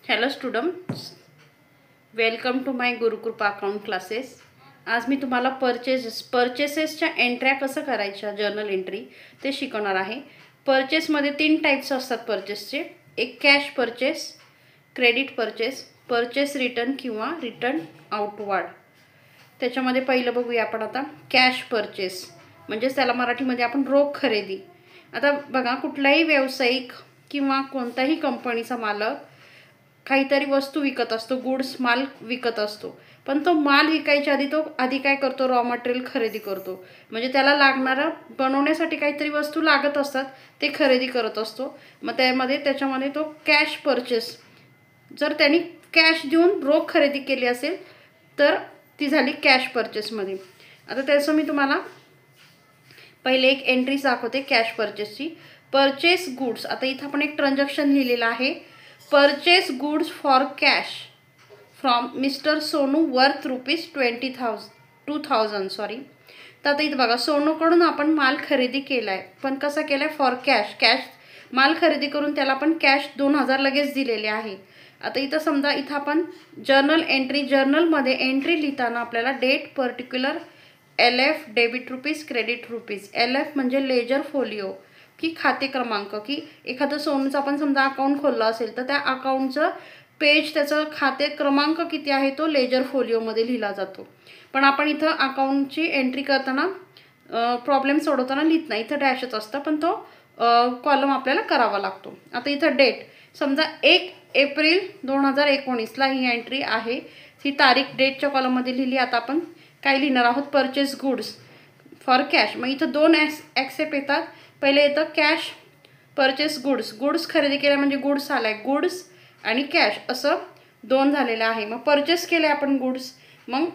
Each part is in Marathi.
Hello students, welcome to my Gurukripa account classes. आज मी तुम्हाला परचेसेसच्या एंट्र्या कसं करायच्या, जर्नल एंट्री ते शिकवणार आहे। परचेसमध्ये 3 टाइप्स असतात परचेसचे, एक cash purchase, credit purchase, purchase return किंवा रिटर्न आउटवर्ड। त्याच्यामध्ये पहिलं बघूया आपण आता कॅश परचेस, म्हणजे त्याला मराठीमध्ये आपण रोख खरेदी। आता बघा, कुठलाही व्यावसायिक किंवा कोणताही कंपनीचा मालक काहीतरी वस्तू विकत असतो, गुड्स माल विकत असतो, पण तो माल विकायच्या आधी तो काय करतो, रॉ मटेरियल खरेदी करतो। म्हणजे त्याला लागणारा बनवण्यासाठी काहीतरी वस्तू लागत असतात, ते खरेदी करत असतो। मग त्याच्यामध्ये तो कॅश परचेस, जर त्यांनी कॅश देऊन रोख खरेदी केली असेल तर ती झाली कॅश परचेसमध्ये। आता त्याचं मी तुम्हाला पहिले एक एंट्री दाखवते कॅश परचेसची। परचेस गुड्स, आता इथं आपण एक ट्रान्झॅक्शन लिहिलेलं आहे, purchase goods for cash from mister Sonu worth ₹20,000 sorry. तर आता इथं बघा, सोनूकडून आपण माल खरेदी केला आहे, पण कसा केला आहे, फॉर कॅश माल खरेदी करून त्याला आपण कॅश 2,000 लगेच दिलेले आहे। आता इथं समजा, इथं आपण जर्नलमध्ये एंट्री लिहिताना आपल्याला date particular LF debit rupees, credit rupees. LF म्हणजे लेजर फोलिओ की खाते क्रमांक, की एखादं सोनूचं आपण समजा अकाउंट खोललं असेल तर त्या अकाउंटचं पेज, त्याचं खाते क्रमांक किती आहे तो लेजर फोलिओमध्ये लिहिला जातो। पण आपण इथं अकाउंटची एंट्री करताना प्रॉब्लेम सोडवताना लिहित नाही, इथं डॅशच असतं, पण तो कॉलम आपल्याला करावा लागतो। आता इथं डेट समजा 1 एप्रिल 2019ला ही एंट्री आहे, ही तारीख डेटच्या कॉलममध्ये लिहिली। आता आपण काय लिहिणार आहोत, परचेस गुड्स फॉर कॅश। मग इथं 2 ॲक्सेप्ट येतात, पहिले येतं कॅश परचेस गुड्स खरेदी केल्या म्हणजे गुड्स आलाय, गुड्स आणि कॅश असं 2 झालेलं आहे। मग परचेस केले आपण गुड्स, मग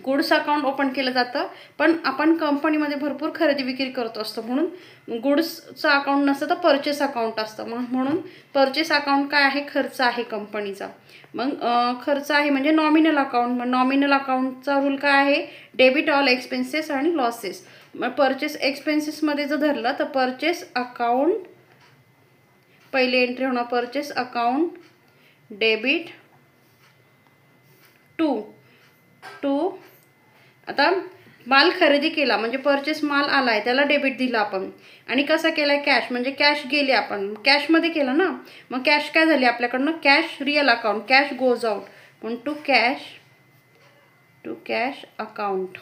गुड्स अकाउंट ओपन केलं जातं, पण आपण कंपनीमध्ये भरपूर खरेदी विक्री करत असतो, म्हणून गुड्सचं अकाउंट नसतं तर परचेस अकाउंट असतं। म्हणून परचेस अकाउंट काय आहे, खर्च आहे कंपनीचा। मग खर्च आहे म्हणजे नॉमिनल अकाउंट। मग नॉमिनल अकाउंटचा रूल काय आहे, डेबिट ऑल एक्सपेन्सेस आणि लॉसेस। मग परचेस एक्सपेन्सेसमध्ये जर धरलं तर परचेस अकाउंट पहिले एंट्री होणार, परचेस अकाउंट डेबिट टू आता माल खरेदी केला म्हणजे परचेस माल आलाय त्याला डेबिट दिलं आपण, आणि कसा केलाय, कॅश म्हणजे कॅश गेली, आपण कॅशमध्ये केलं ना, मग कॅश काय झाली आपल्याकडनं, cash real account, cash goes out, पण टू कॅश अकाउंट।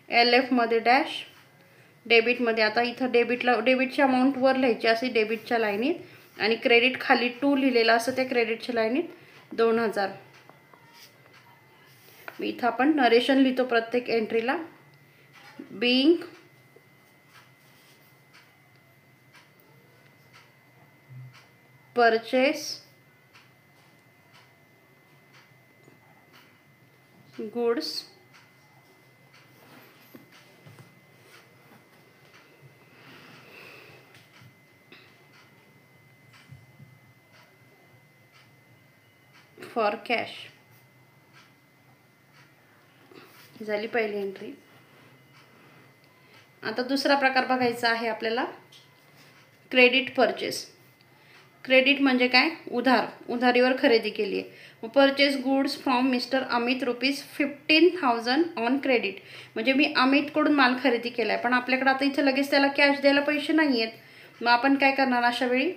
LF मध्ये डॅश, डेबिटमध्ये आता इथं डेबिटच्या अमाऊंट वर लिहायची असे डेबिटच्या लाईनीत, आणि क्रेडिट खाली 2 लिहिलेलं असं त्या क्रेडिटच्या लाईनीत 2,000। इथं आपण नरेशन लिहितो प्रत्येक एंट्रीला, being purchase goods for cash झाली पहिली एंट्री। आता दुसरा प्रकार बघायचा आहे आपल्याला, क्रेडिट परचेस। क्रेडिट म्हणजे काय, उधारीवर खरेदी केली आहे। Purchase goods from mister Amit ₹15,000 on credit, म्हणजे मी अमितकडून माल खरेदी केला आहे, पण आपल्याकडे आता इथं लगेच त्याला कॅश द्यायला पैसे नाही आहेत। मग आपण काय करणार, अशा वेळी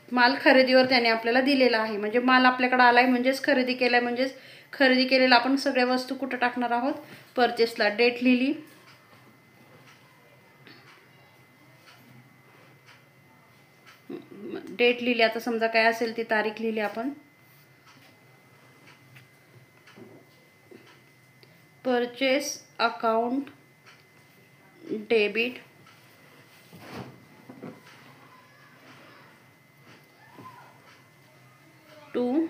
माल खरेदीवर त्याने आपल्याला दिलेला आहे, म्हणजे माल आपल्याकडे आलाय म्हणजेच खरेदी केलाय, म्हणजेच खरेदी केलेला आपण सगळ्या वस्तू कुठं टाकणार आहोत, परचेसला। डेट लिहिली, आता समजा काय असेल ती तारीख लिहिली आपण, परचेस अकाउंट डेबिट टू,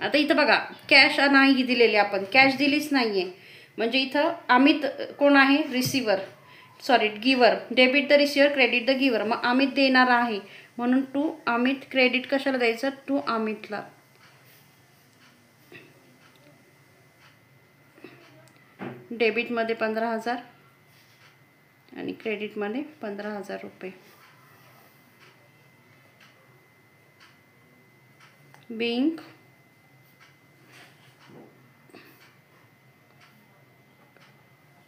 आता इथं बघा कॅश नाही दिलेली, आपण कॅश दिलीच नाहीये, म्हणजे इथं अमित कोण आहे, receiver, sorry giver, debit the receiver, credit the giver. मग अमित देणार आहे म्हणून टू अमित, क्रेडिट कशाला द्यायचं, टू अमितला। डेबिटमध्ये 15,000 आणि क्रेडिटमध्ये 15,000 रुपये। बिंग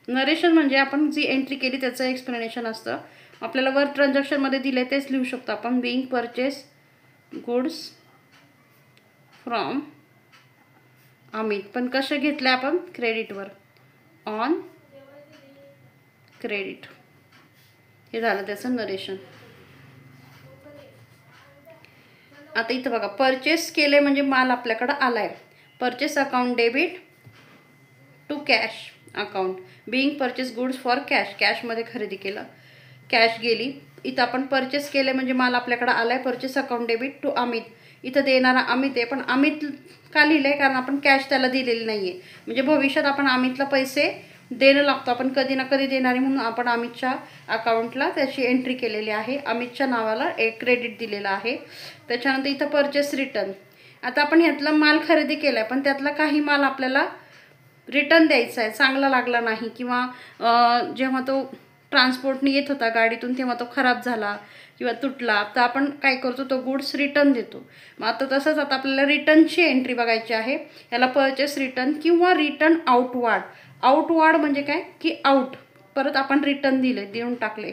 नरेशन म्हणजे आपण जी एंट्री केली त्याचं एक्सप्लेनेशन असतं. आपल्याला वर ट्रान्झॅक्शनमध्ये दिले तेच लिहू शकतो आपण. Being purchase goods from Amit, पण कसे घेतले आपण क्रेडिटवर, ऑन क्रेडिट. हे झालं त्याचं नरेशन. आता इथं बघा परचेस केले म्हणजे माल आपल्याकडे आलाय. Purchase account debit to cash account. Being purchase goods for cash, कॅशमध्ये खरेदी केलं, कॅश गेली. इथं आपण परचेस केले म्हणजे माल आपल्याकडे आलाय. Purchase account debit to Amit. इथं देणारा अमित आहे, पण अमित का लिहिलंय कारण आपण कॅश त्याला दिलेली नाहीये. म्हणजे भविष्यात आपण अमितला पैसे देणं लागतो, आपण कधी ना कधी देणारे म्हणून आपण अमितच्या अकाउंटला त्याची एंट्री केलेली आहे. अमितच्या नावाला एक क्रेडिट दिलेलं आहे. त्याच्यानंतर इथं परचेस रिटर्न. आता आपण ह्यातला माल खरेदी केलाय पण त्यातला काही माल आपल्याला रिटर्न द्यायचा आहे, चांगला लागला नाही किंवा जेव्हा तो ट्रान्सपोर्टने येत होता गाडीतून तेव्हा तो खराब झाला किंवा तुटला, तर आपण काय करतो तो गुड्स रिटर्न देतो. मग आता तसंच आता आपल्याला रिटर्नची एंट्री बघायची आहे. याला परचेस रिटर्न किंवा रिटर्न आउटवार्ड. आउटवार्ड म्हणजे काय की आउट, परत आपण रिटर्न देऊन टाकले.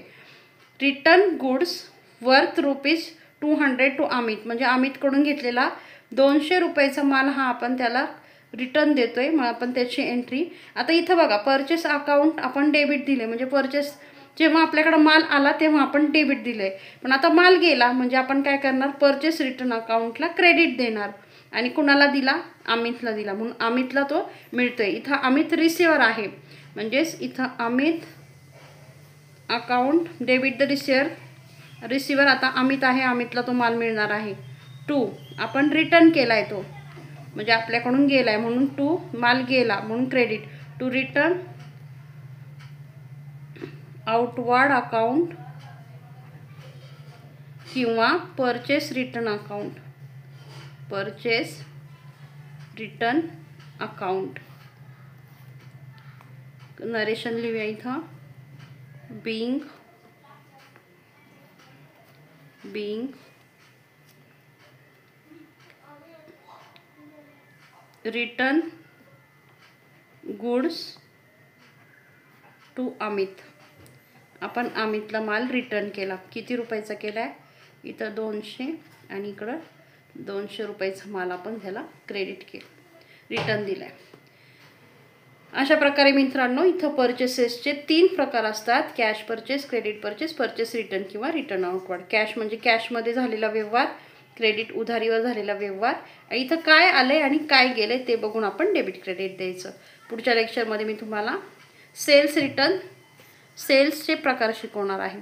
Return goods worth ₹200 to Amit, म्हणजे अमितकडून घेतलेला 200 रुपयाचा माल हा आपण त्याला रिटर्न देतोय. मग आपण त्याची एंट्री. आता इथं बघा परचेस अकाउंट आपण डेबिट दिले, म्हणजे परचेस जेव्हा आपल्याकडे माल आला तेव्हा आपण डेबिट दिलंय. पण आता माल गेला म्हणजे आपण काय करणार, परचेस रिटर्न अकाउंटला क्रेडिट देणार. आणि कुणाला दिला, अमितला दिला, म्हणून अमितला तो मिळतोय. इथं अमित रिसिव्हर आहे, म्हणजेच इथं Amit account debit the receiver. आता अमित आहे, अमितला तो माल मिळणार आहे. टू आपण रिटर्न केलाय तो, म्हणजे आपल्याकडून गेलाय म्हणून टू, माल गेला म्हणून credit. To return outward account किंवा purchase return account. Purchase return account. Narration लिहूया इथं. Being return goods to Amit. आपण अमितला माल रिटर्न केला. किती रुपयाचा केला आहे, इथं 200 आणि इकडं 200 रुपयाचा माल आपण त्याला क्रेडिट केलं, रिटर्न दिला आहे. अशा प्रकारे मित्रांनो इथं परचेसेसचे 3 प्रकार असतात. Cash purchase, credit purchase, purchase return किंवा रिटर्न आउटवर्ड. कॅश म्हणजे कॅशमध्ये झालेला व्यवहार, क्रेडिट उधारीवर झालेला व्यवहार. आणि इथं काय आलंय आणि काय गेलंय ते बघून आपण डेबिट क्रेडिट द्यायचं. पुढच्या लेक्चरमध्ये मी तुम्हाला सेल्सचे प्रकार शिकवणार आहे.